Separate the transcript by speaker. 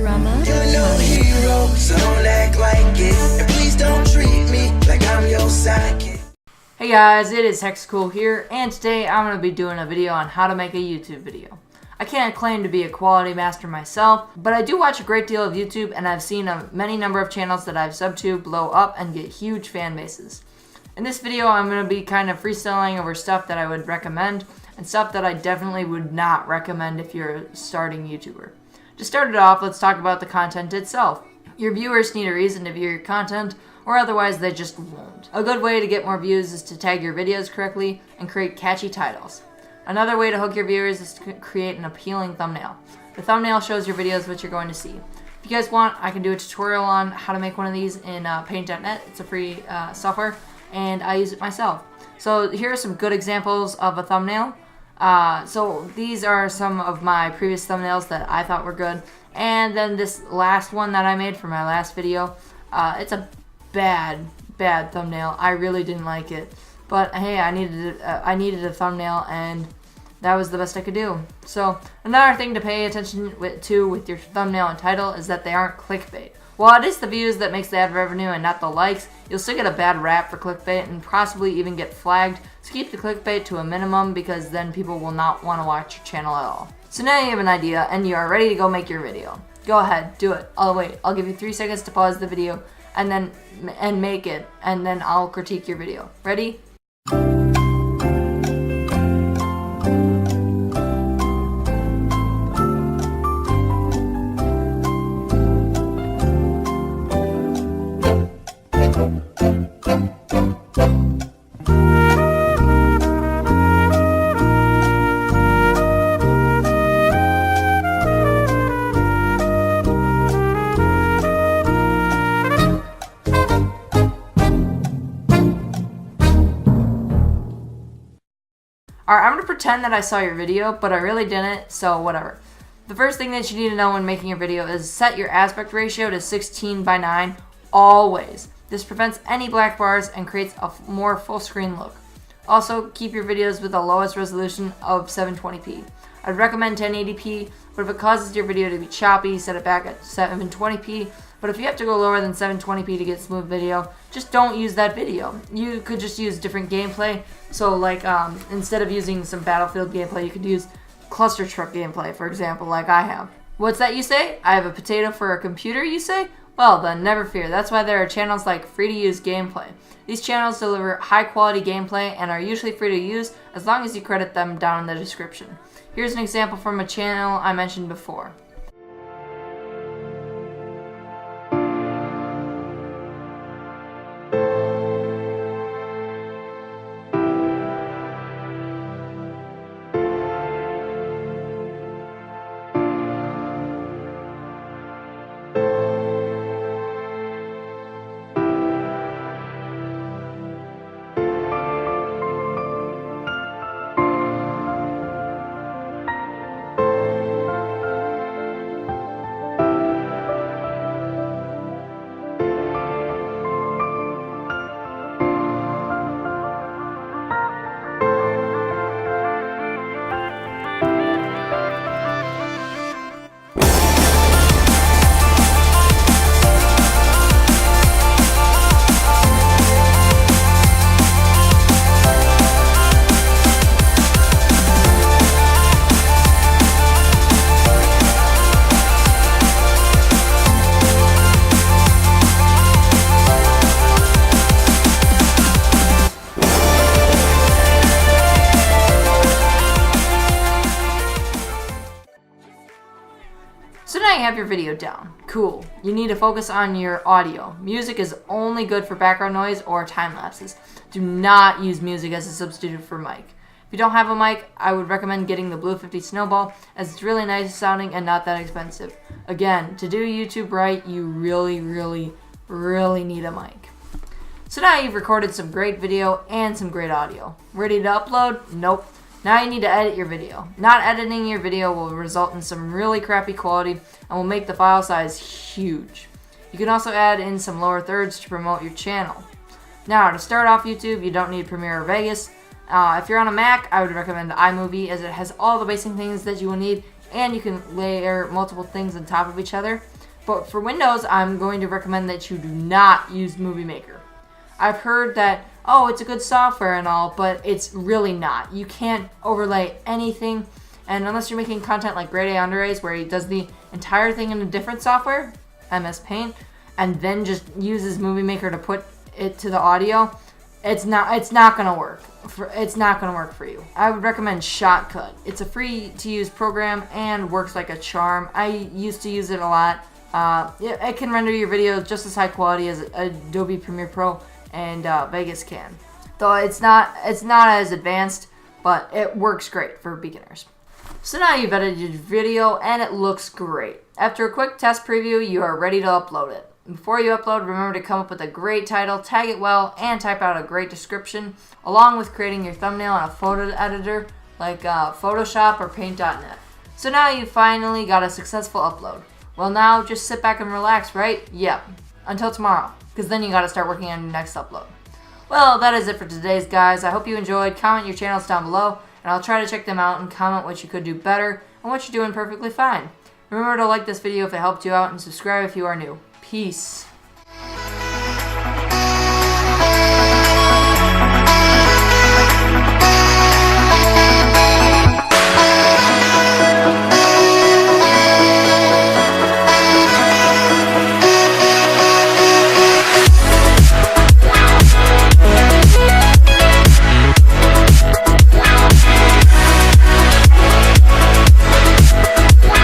Speaker 1: drama.
Speaker 2: You're no hero, so don't act like it. And please don't treat me like I'm your sidekick.
Speaker 3: Hey guys, it is Hexacool here, and today I'm going to be doing a video on how to make a YouTube video. I can't claim to be a quality master myself, but I do watch a great deal of YouTube, and I've seen many number of channels that I've subbed to blow up and get huge fan bases. In this video, I'm going to be kind of freestyling over stuff that I would recommend, and stuff that I definitely would not recommend if you're a starting YouTuber. To start it off, let's talk about the content itself. Your viewers need a reason to view your content, or otherwise they just won't. A good way to get more views is to tag your videos correctly and create catchy titles. Another way to hook your viewers is to create an appealing thumbnail. The thumbnail shows your videos what you're going to see. If you guys want, I can do a tutorial on how to make one of these in paint.net. It's a free software, and I use it myself. So here are some good examples of a thumbnail. So these are some of my previous thumbnails that I thought were good. And then this last one that I made for my last video, it's a bad thumbnail. I really didn't like it. But hey, I needed a thumbnail, and that was the best I could do. So another thing to pay attention to with your thumbnail and title is that they aren't clickbait. While it is the views that makes the ad revenue and not the likes, you'll still get a bad rap for clickbait and possibly even get flagged. So keep the clickbait to a minimum, because then people will not want to watch your channel at all. So now you have an idea and you are ready to go make your video. Go ahead, do it. I'll wait. I'll give you 3 seconds to pause the video and make it, and then I'll critique your video. Ready? Alright, I'm going to pretend that I saw your video, but I really didn't, so whatever. The first thing that you need to know when making a video is set your aspect ratio to 16:9 always. This prevents any black bars and creates a more full screen look. Also, keep your videos with the lowest resolution of 720p. I'd recommend 1080p, but if it causes your video to be choppy, set it back at 720p. But if you have to go lower than 720p to get smooth video, just don't use that video. You could just use different gameplay. So like instead of using some Battlefield gameplay, you could use cluster truck gameplay, for example, like I have. What's that you say? I have a potato for a computer, you say? Well then, never fear. That's why there are channels like Free to Use Gameplay. These channels deliver high quality gameplay and are usually free to use as long as you credit them down in the description. Here's an example from a channel I mentioned before. So now you have your video down. Cool. You need to focus on your audio. Music is only good for background noise or time lapses. Do not use music as a substitute for mic. If you don't have a mic, I would recommend getting the Blue 50 Snowball, as it's really nice sounding and not that expensive. Again, to do YouTube right, you really need a mic. So now you've recorded some great video and some great audio. Ready to upload? Nope. Now you need to edit your video. Not editing your video will result in some really crappy quality and will make the file size huge. You can also add in some lower thirds to promote your channel. Now, to start off YouTube, you don't need Premiere or Vegas. If you're on a Mac, I would recommend iMovie, as it has all the basic things that you will need and you can layer multiple things on top of each other. But for Windows, I'm going to recommend that you do not use Movie Maker. I've heard that, oh, it's a good software and all, but it's really not. You can't overlay anything, and unless you're making content like GradeAunderA's, where he does the entire thing in a different software, MS Paint, and then just uses Movie Maker to put it to the audio, it's not gonna work. It's not gonna work for you. I would recommend Shotcut. It's a free to use program and works like a charm. I used to use it a lot. It can render your videos just as high quality as Adobe Premiere Pro and Vegas can. Though it's not as advanced, but it works great for beginners. So now you've edited your video and it looks great. After a quick test preview, you are ready to upload it. Before you upload, remember to come up with a great title, tag it well, and type out a great description, along with creating your thumbnail in a photo editor like Photoshop or Paint.net. So now you finally got a successful upload. Well, now just sit back and relax, right? Yep. Until tomorrow, because then you got to start working on your next upload. Well, that is it for today's, guys. I hope you enjoyed. Comment your channels down below, and I'll try to check them out and comment what you could do better and what you're doing perfectly fine. Remember to like this video if it helped you out and subscribe if you are new. Peace.